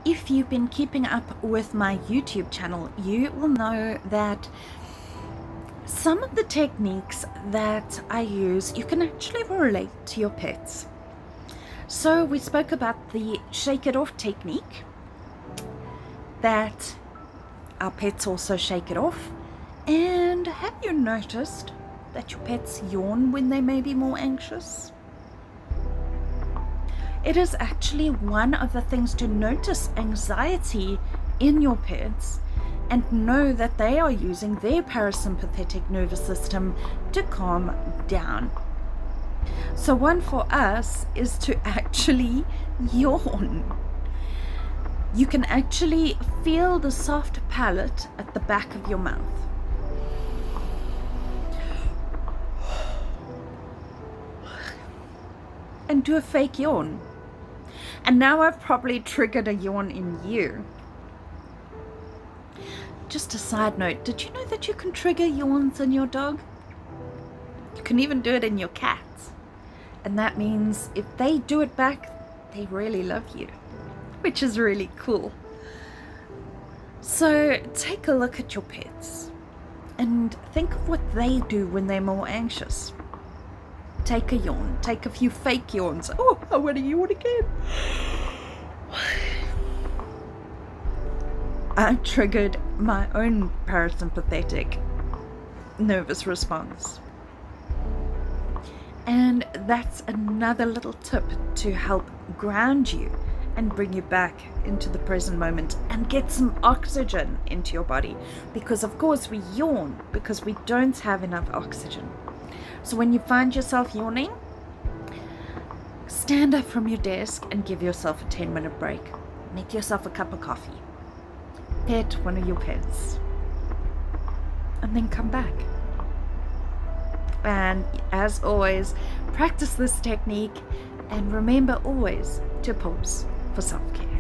if you've been keeping up with my YouTube channel, you will know that some of the techniques that I use, you can actually relate to your pets. So we spoke about the shake it off technique, that our pets also shake it off. And have you noticed that your pets yawn when they may be more anxious? It is actually one of the things to notice anxiety in your pets and know that they are using their parasympathetic nervous system to calm down. So one for us is to actually yawn. You can actually feel the soft palate at the back of your mouth. And do a fake yawn. And now I've probably triggered a yawn in you. Just a side note, did you know that you can trigger yawns in your dog? You can even do it in your cats. And that means if they do it back, they really love you, which is really cool. So take a look at your pets and think of what they do when they're more anxious. Take a yawn, take a few fake yawns. Oh, I want to yawn again. I triggered my own parasympathetic nervous response. And that's another little tip to help ground you and bring you back into the present moment and get some oxygen into your body. Because of course we yawn because we don't have enough oxygen. So when you find yourself yawning, stand up from your desk and give yourself a 10-minute break. Make yourself a cup of coffee. Pet one of your pets. And then come back. And as always, practice this technique and remember always to pause for self-care.